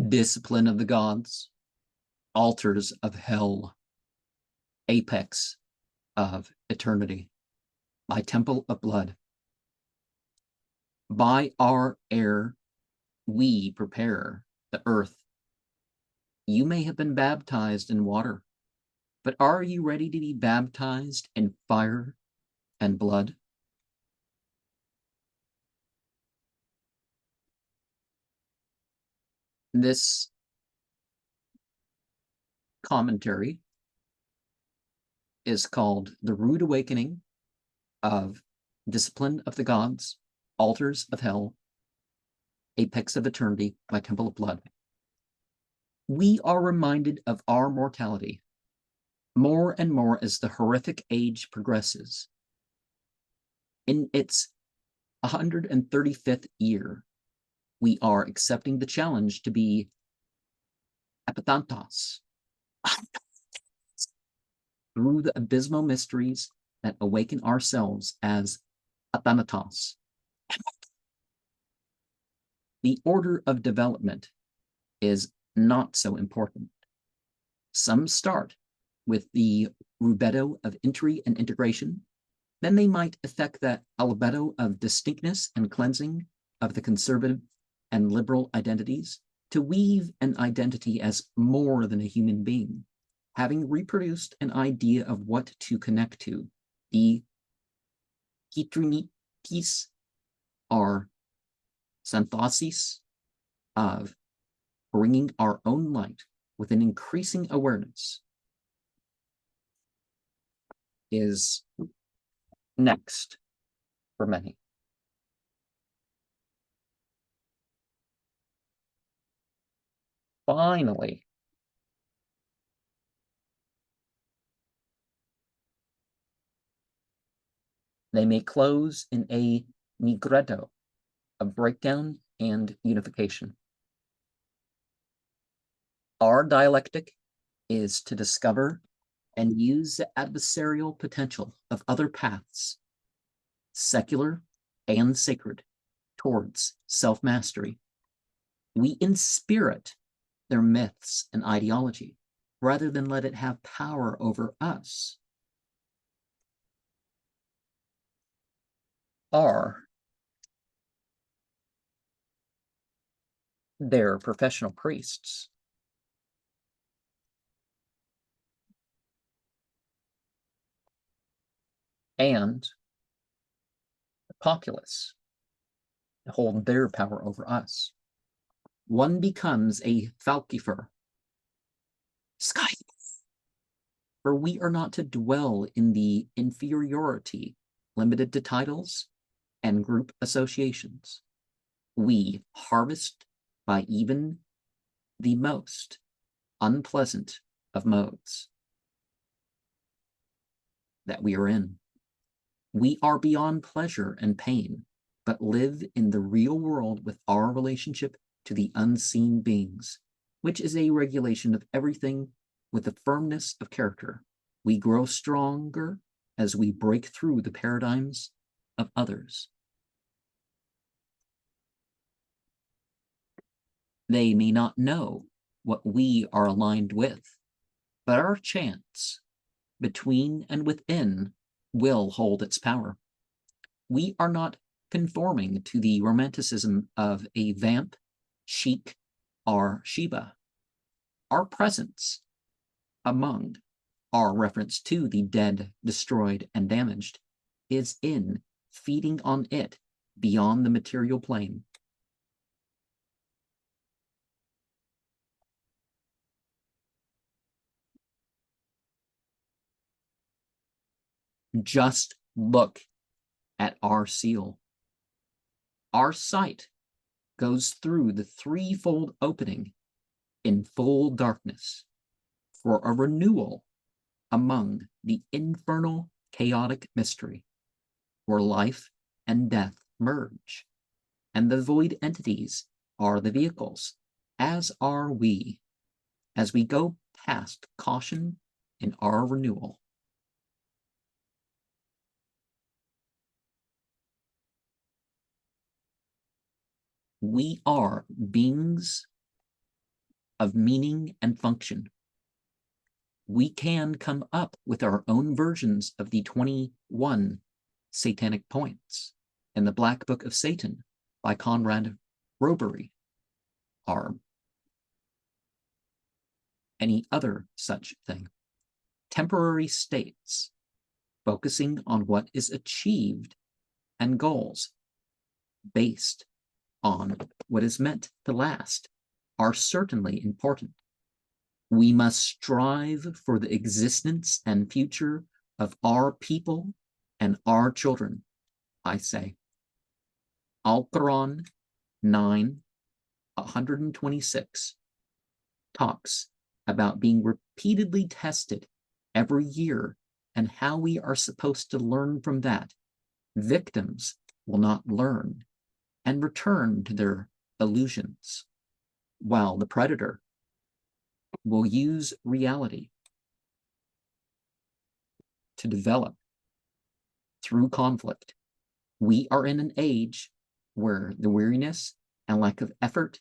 Discipline of the gods, altars of hell, apex of eternity, by Tempel of blood. By our air, we prepare the earth. You may have been baptized in water, but are you ready to be baptized in fire and blood? This commentary is called The Rude Awakening of Discipline of the Gods, Altars of Hell, Apex of Eternity by Tempel of Blood. We are reminded of our mortality more and more as the horrific age progresses. In its 135th year, we are accepting the challenge to be apathantos through the abysmal mysteries that awaken ourselves as athanatos. The order of development is not so important. Some start with the rubedo of entry and integration, then they might effect that albedo of distinctness and cleansing of the conservative and liberal identities to weave an identity as more than a human being, having reproduced an idea of what to connect to. The hitrinitis are synthosis of bringing our own light with an increasing awareness is next for many. Finally, they may close in a nigredo of breakdown and unification. Our dialectic is to discover and use the adversarial potential of other paths, secular and sacred, towards self-mastery. We inspirit their myths and ideology rather than let it have power over us. Are their professional priests. And the populace hold their power over us. One becomes a falcifer, sky, for we are not to dwell in the inferiority limited to titles and group associations. We harvest by even the most unpleasant of modes that we are in. We are beyond pleasure and pain, but live in the real world with our relationship to the unseen beings, which is a regulation of everything with the firmness of character. We grow stronger as we break through the paradigms of others. They may not know what we are aligned with, but our chance between and within will hold its power. We are not conforming to the romanticism of a vamp, sheik, or Sheba. Our presence among our reference to the dead, destroyed, and damaged is in feeding on it beyond the material plane. Just look at our seal. Our sight goes through the threefold opening in full darkness for a renewal among the infernal chaotic mystery where life and death merge, and the void entities are the vehicles, as are we, as we go past caution in our renewal. We are beings of meaning and function. We can come up with our own versions of the 21 satanic points in the Black Book of Satan by Conrad Robery, or any other such thing. Temporary states, focusing on what is achieved, and goals based on what is meant to last are certainly important. We must strive for the existence and future of our people and our children, I say. Al-Quran 9:126 talks about being repeatedly tested every year and how we are supposed to learn from that. Victims will not learn and return to their illusions, while the predator will use reality to develop through conflict. We are in an age where the weariness and lack of effort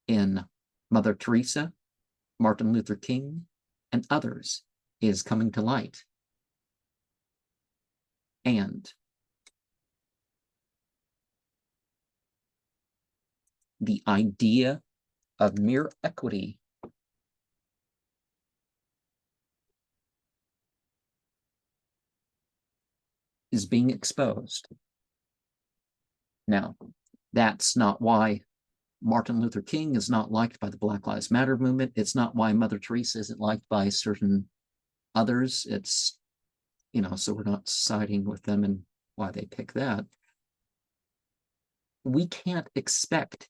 in Mother Teresa, Martin Luther King, and others is coming to light. And the idea of mere equity is being exposed. Now, that's not why Martin Luther King is not liked by the Black Lives Matter movement. It's not why Mother Teresa isn't liked by certain others. It's, so we're not siding with them and why they pick that. We can't expect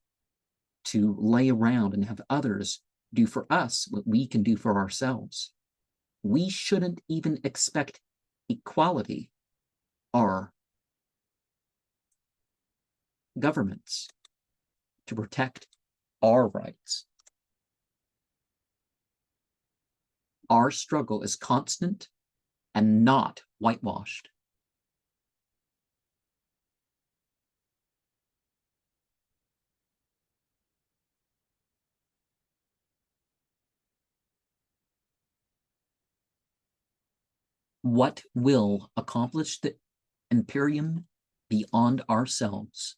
to lay around and have others do for us what we can do for ourselves. We shouldn't even expect equality or governments to protect our rights. Our struggle is constant and not whitewashed. What will accomplish the imperium beyond ourselves?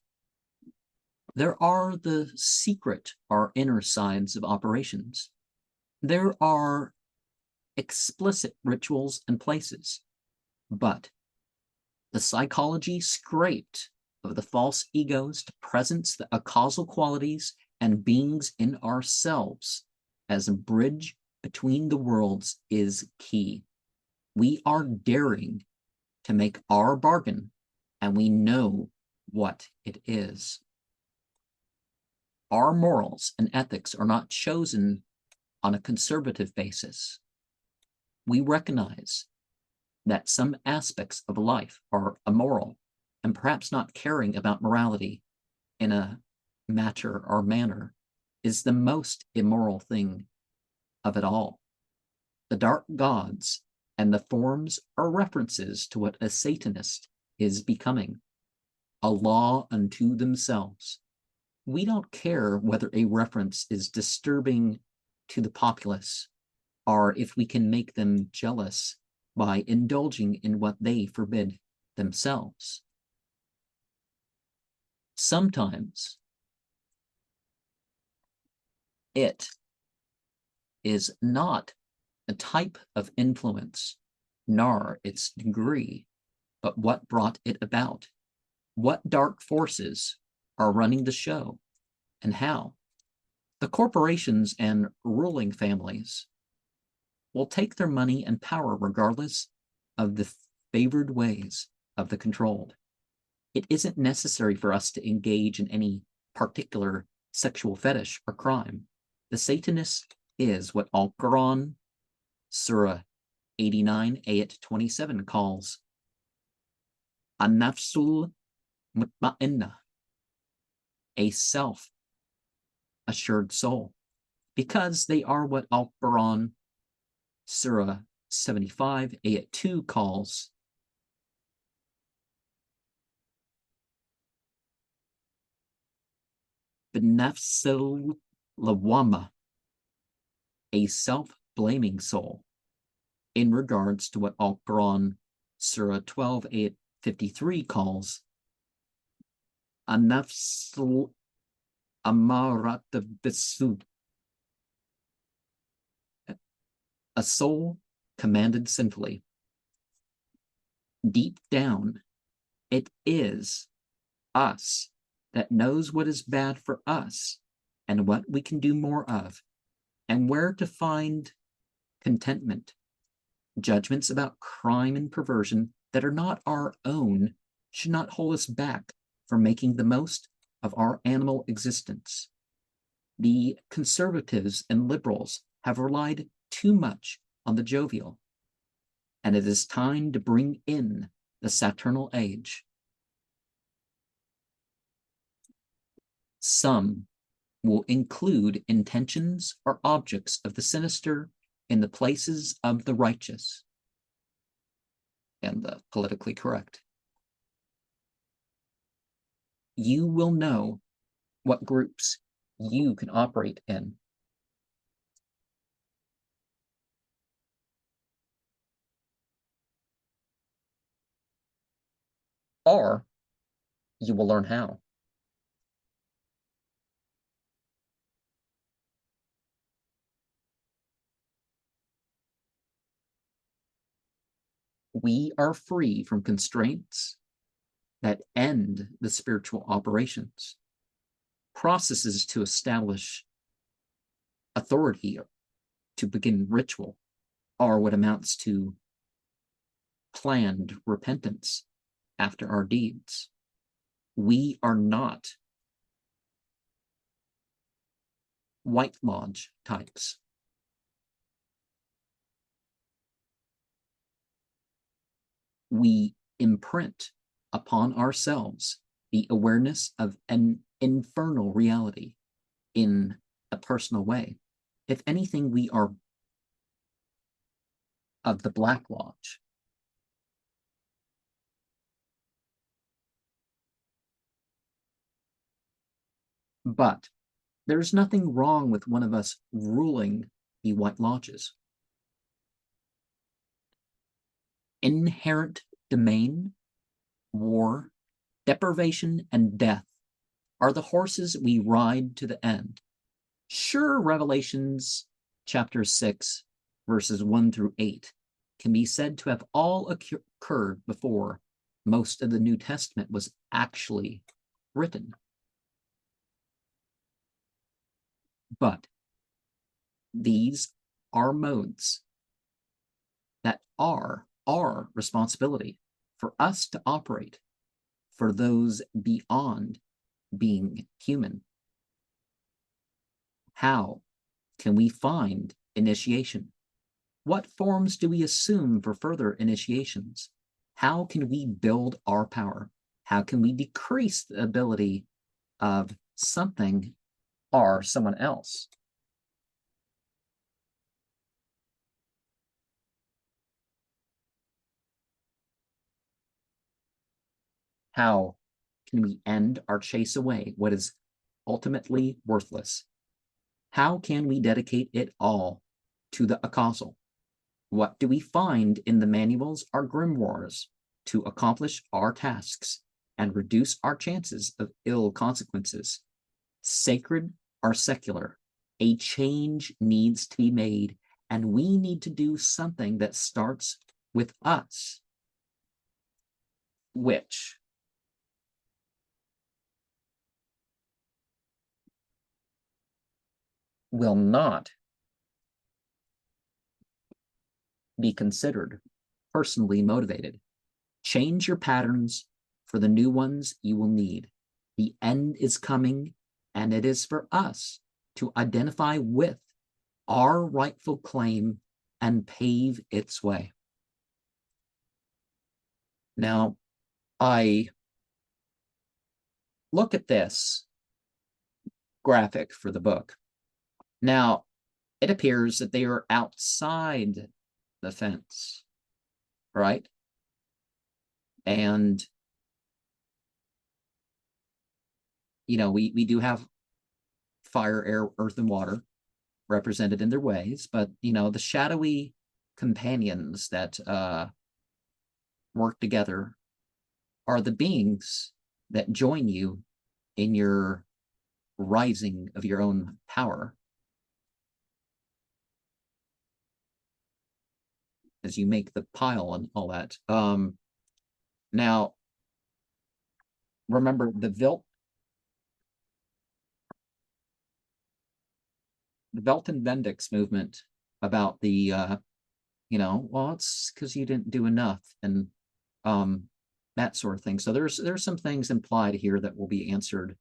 There are the secret or inner sides of operations. There are explicit rituals and places, but the psychology scraped of the false egos to presence the causal qualities and beings in ourselves as a bridge between the worlds is key. We are daring to make our bargain, and we know what it is. Our morals and ethics are not chosen on a conservative basis. We recognize that some aspects of life are immoral, and perhaps not caring about morality in a matter or manner is the most immoral thing of it all. The dark gods and the forms are references to what a Satanist is becoming, a law unto themselves. We don't care whether a reference is disturbing to the populace or if we can make them jealous by indulging in what they forbid themselves. Sometimes it is not a type of influence, nor its degree, but what brought it about. What dark forces are running the show, and how? The corporations and ruling families will take their money and power regardless of the favored ways of the controlled. It isn't necessary for us to engage in any particular sexual fetish or crime. The Satanist is what Al-Quran, Surah 89, Ayat 27 calls an-nafsul mutma'inna, a self-assured soul, because they are what Al-Quran, Surah 75, Ayat 2 calls bin-nafsil lawama, a self-blaming soul in regards to what Al-Quran Surah 12, 53 calls a nafsul amarat bisu, a soul commanded sinfully. Deep down, it is us that knows what is bad for us and what we can do more of, and where to find contentment. Judgments about crime and perversion that are not our own should not hold us back from making the most of our animal existence. The conservatives and liberals have relied too much on the jovial, and it is time to bring in the Saturnal age. Some will include intentions or objects of the sinister in the places of the righteous and the politically correct. You will know what groups you can operate in. Or you will learn how. We are free from constraints that end the spiritual operations. Processes to establish authority, to begin ritual, are what amounts to planned repentance after our deeds. We are not White Lodge types. We imprint upon ourselves the awareness of an infernal reality in a personal way. If anything, we are of the Black Lodge. But there's nothing wrong with one of us ruling the White Lodges. Inherent domain, war, deprivation, and death are the horses we ride to the end. Sure, Revelations chapter 6, verses 1 through 8 can be said to have all occurred before most of the New Testament was actually written. But these are modes that are our responsibility for us to operate for those beyond being human. How can we find initiation? What forms do we assume for further initiations? How can we build our power? How can we decrease the ability of something or someone else? How can we end or chase away what is ultimately worthless? How can we dedicate it all to the apostle? What do we find in the manuals or grimoires to accomplish our tasks and reduce our chances of ill consequences? Sacred or secular, a change needs to be made, and we need to do something that starts with us, which will not be considered personally motivated. Change your patterns for the new ones you will need. The end is coming, and it is for us to identify with our rightful claim and pave its way. Now, I look at this graphic for the book. Now, it appears that they are outside the fence, right? And, you know, we do have fire, air, earth, and water. represented in their ways, but the shadowy companions that work together are the beings that join you in your rising of your own power as you make the pile and all that. Now, remember the Velton Bendix movement about the well, it's because you didn't do enough, and that sort of thing. So there's some things implied here that will be answered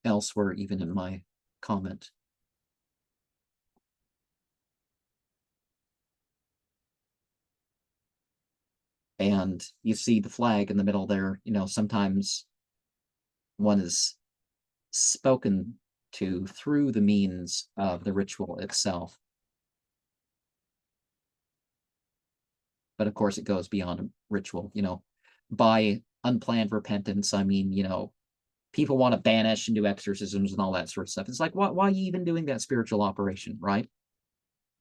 elsewhere, even in my comment. And you see the flag in the middle there. Sometimes one is spoken to through the means of the ritual itself. But of course, it goes beyond a ritual. By unplanned repentance, I mean, people want to banish and do exorcisms and all that sort of stuff. It's like, why are you even doing that spiritual operation, right?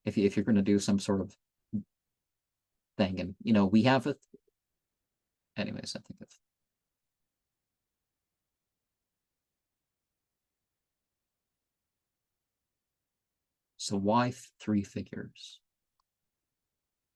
If you're going to do some sort of thing, and we have a. Anyways, I think of. So why three figures?